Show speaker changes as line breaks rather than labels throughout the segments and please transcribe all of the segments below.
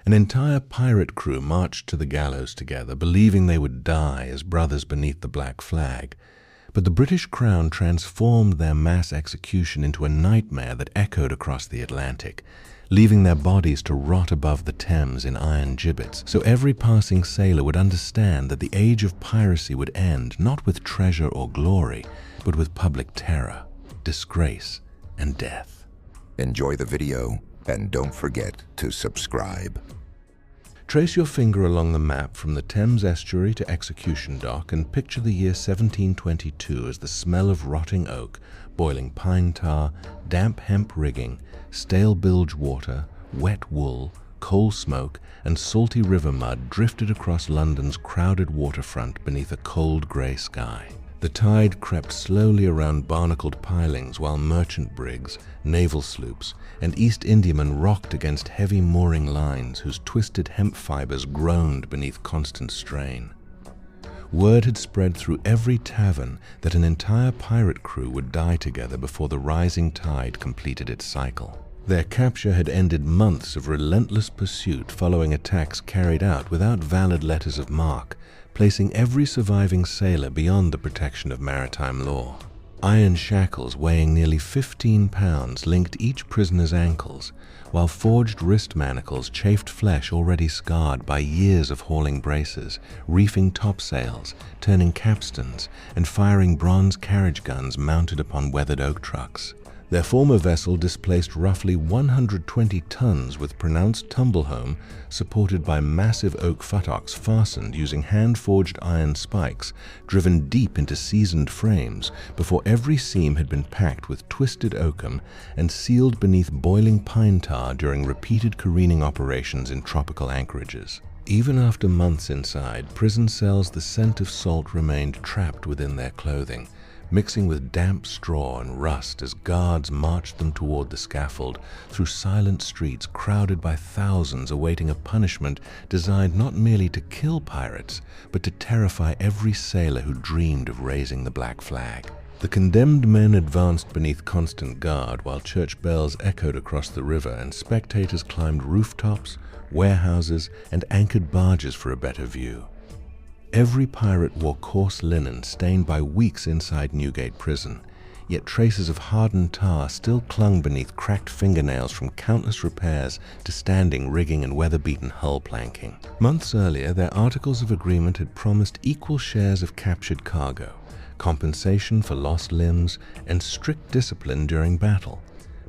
An entire pirate crew marched to the gallows together, believing they would die as brothers beneath the black flag. But the British Crown transformed their mass execution into a nightmare that echoed across the Atlantic, leaving their bodies to rot above the Thames in iron gibbets, so every passing sailor would understand that the age of piracy would end not with treasure or glory, but with public terror, disgrace, and death.
Enjoy the video, and don't forget to subscribe.
Trace your finger along the map from the Thames estuary to Execution Dock and picture the year 1722 as the smell of rotting oak, boiling pine tar, damp hemp rigging, stale bilge water, wet wool, coal smoke, and salty river mud drifted across London's crowded waterfront beneath a cold grey sky. The tide crept slowly around barnacled pilings while merchant brigs, naval sloops, and East Indiamen rocked against heavy mooring lines whose twisted hemp fibers groaned beneath constant strain. Word had spread through every tavern that an entire pirate crew would die together before the rising tide completed its cycle. Their capture had ended months of relentless pursuit following attacks carried out without valid letters of marque, placing every surviving sailor beyond the protection of maritime law. Iron shackles weighing nearly 15 pounds linked each prisoner's ankles, while forged wrist manacles chafed flesh already scarred by years of hauling braces, reefing topsails, turning capstans, and firing bronze carriage guns mounted upon weathered oak trucks. Their former vessel displaced roughly 120 tons with pronounced tumble-home, supported by massive oak futtocks fastened using hand-forged iron spikes, driven deep into seasoned frames before every seam had been packed with twisted oakum and sealed beneath boiling pine tar during repeated careening operations in tropical anchorages. Even after months inside, prison cells the scent of salt remained trapped within their clothing, mixing with damp straw and rust as guards marched them toward the scaffold through silent streets crowded by thousands awaiting a punishment designed not merely to kill pirates, but to terrify every sailor who dreamed of raising the black flag. The condemned men advanced beneath constant guard while church bells echoed across the river and spectators climbed rooftops, warehouses, and anchored barges for a better view. Every pirate wore coarse linen stained by weeks inside Newgate prison, yet traces of hardened tar still clung beneath cracked fingernails from countless repairs to standing rigging and weather-beaten hull planking. Months earlier, their articles of agreement had promised equal shares of captured cargo, compensation for lost limbs, and strict discipline during battle.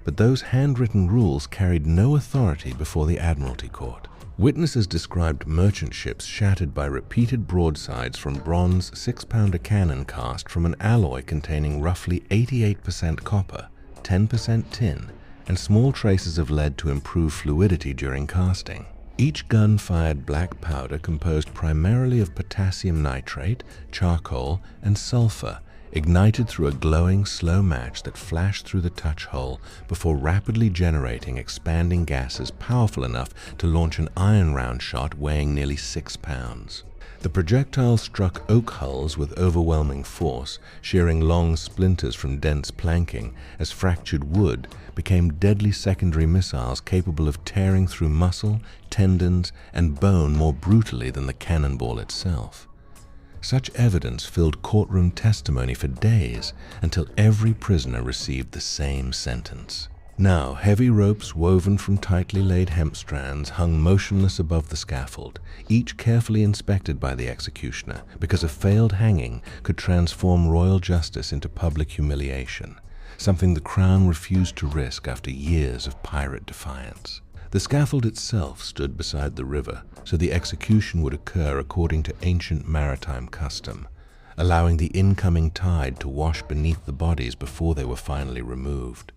But those handwritten rules carried no authority before the Admiralty Court. Witnesses described merchant ships shattered by repeated broadsides from bronze 6-pounder cannon cast from an alloy containing roughly 88% copper, 10% tin, and small traces of lead to improve fluidity during casting. Each gun fired black powder composed primarily of potassium nitrate, charcoal, and sulfur, ignited through a glowing, slow match that flashed through the touch hole before rapidly generating expanding gases powerful enough to launch an iron round shot weighing nearly 6 pounds. The projectile struck oak hulls with overwhelming force, shearing long splinters from dense planking as fractured wood became deadly secondary missiles capable of tearing through muscle, tendons, and bone more brutally than the cannonball itself. Such evidence filled courtroom testimony for days until every prisoner received the same sentence. Now, heavy ropes woven from tightly laid hemp strands hung motionless above the scaffold, each carefully inspected by the executioner, because a failed hanging could transform royal justice into public humiliation, something the Crown refused to risk after years of pirate defiance. The scaffold itself stood beside the river, so the execution would occur according to ancient maritime custom, allowing the incoming tide to wash beneath the bodies before they were finally removed.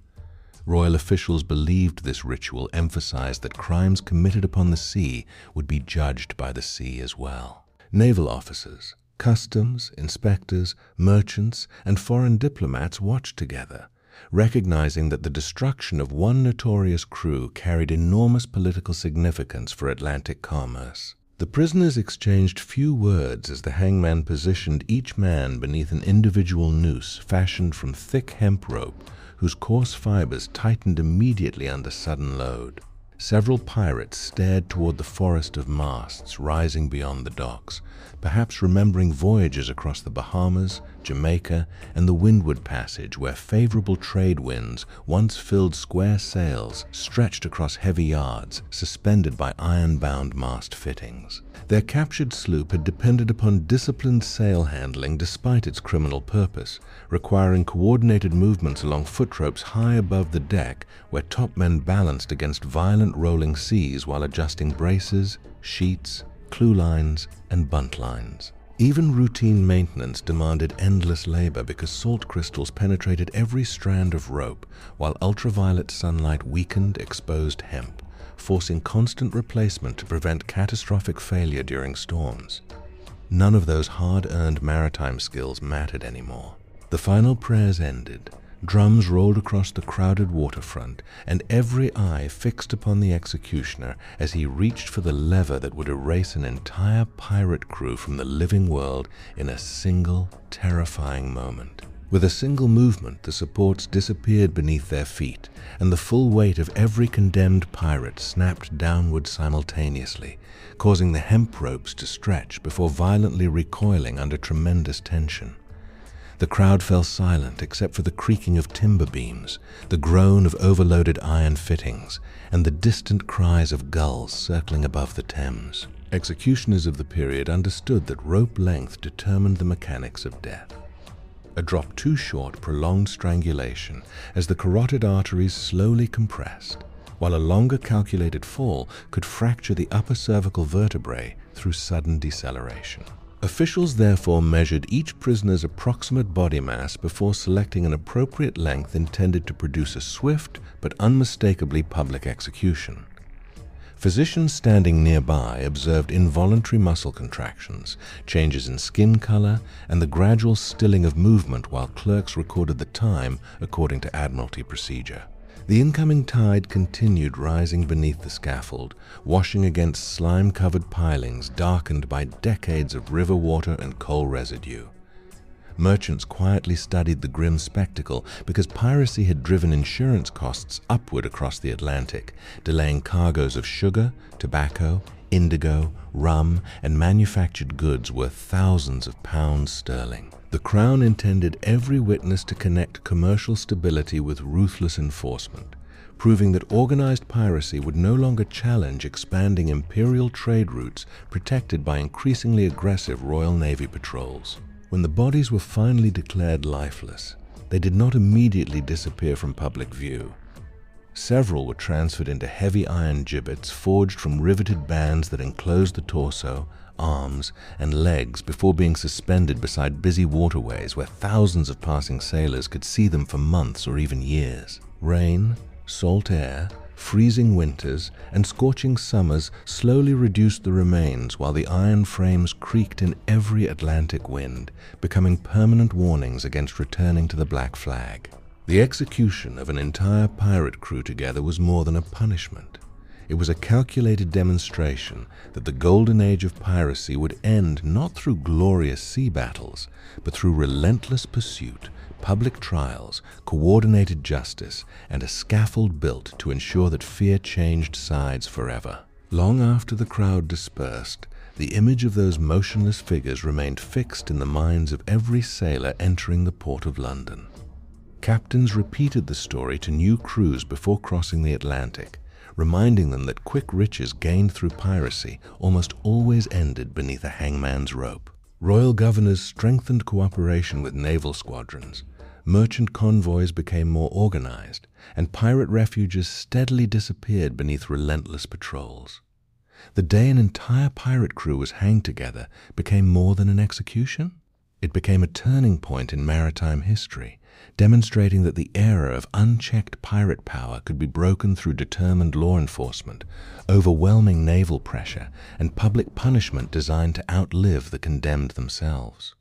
Royal officials believed this ritual emphasized that crimes committed upon the sea would be judged by the sea as well. Naval officers, customs, inspectors, merchants, and foreign diplomats watched together, recognizing that the destruction of one notorious crew carried enormous political significance for Atlantic commerce. The prisoners exchanged few words as the hangman positioned each man beneath an individual noose fashioned from thick hemp rope whose coarse fibers tightened immediately under sudden load. Several pirates stared toward the forest of masts rising beyond the docks, perhaps remembering voyages across the Bahamas, Jamaica, and the Windward Passage, where favorable trade winds once filled square sails stretched across heavy yards suspended by iron-bound mast fittings. Their captured sloop had depended upon disciplined sail handling despite its criminal purpose, requiring coordinated movements along foot ropes high above the deck, where topmen balanced against violent rolling seas while adjusting braces, sheets, clewlines, and buntlines. Even routine maintenance demanded endless labor because salt crystals penetrated every strand of rope, while ultraviolet sunlight weakened exposed hemp, forcing constant replacement to prevent catastrophic failure during storms. None of those hard-earned maritime skills mattered anymore. The final prayers ended. Drums rolled across the crowded waterfront, and every eye fixed upon the executioner as he reached for the lever that would erase an entire pirate crew from the living world in a single, terrifying moment. With a single movement, the supports disappeared beneath their feet, and the full weight of every condemned pirate snapped downward simultaneously, causing the hemp ropes to stretch before violently recoiling under tremendous tension. The crowd fell silent except for the creaking of timber beams, the groan of overloaded iron fittings, and the distant cries of gulls circling above the Thames. Executioners of the period understood that rope length determined the mechanics of death. A drop too short prolonged strangulation as the carotid arteries slowly compressed, while a longer calculated fall could fracture the upper cervical vertebrae through sudden deceleration. Officials therefore measured each prisoner's approximate body mass before selecting an appropriate length intended to produce a swift but unmistakably public execution. Physicians standing nearby observed involuntary muscle contractions, changes in skin color, and the gradual stilling of movement while clerks recorded the time according to Admiralty procedure. The incoming tide continued rising beneath the scaffold, washing against slime-covered pilings darkened by decades of river water and coal residue. Merchants quietly studied the grim spectacle because piracy had driven insurance costs upward across the Atlantic, delaying cargoes of sugar, tobacco, indigo, rum, and manufactured goods worth thousands of pounds sterling. The Crown intended every witness to connect commercial stability with ruthless enforcement, proving that organized piracy would no longer challenge expanding imperial trade routes protected by increasingly aggressive Royal Navy patrols. When the bodies were finally declared lifeless, they did not immediately disappear from public view. Several were transferred into heavy iron gibbets forged from riveted bands that enclosed the torso, arms, and legs before being suspended beside busy waterways where thousands of passing sailors could see them for months or even years. Rain, salt air, freezing winters, and scorching summers slowly reduced the remains while the iron frames creaked in every Atlantic wind, becoming permanent warnings against returning to the Black Flag. The execution of an entire pirate crew together was more than a punishment. It was a calculated demonstration that the Golden Age of Piracy would end not through glorious sea battles, but through relentless pursuit, public trials, coordinated justice, and a scaffold built to ensure that fear changed sides forever. Long after the crowd dispersed, the image of those motionless figures remained fixed in the minds of every sailor entering the port of London. Captains repeated the story to new crews before crossing the Atlantic, reminding them that quick riches gained through piracy almost always ended beneath a hangman's rope. Royal governors strengthened cooperation with naval squadrons, merchant convoys became more organized, and pirate refuges steadily disappeared beneath relentless patrols. The day an entire pirate crew was hanged together became more than an execution. It became a turning point in maritime history, demonstrating that the era of unchecked pirate power could be broken through determined law enforcement, overwhelming naval pressure, and public punishment designed to outlive the condemned themselves.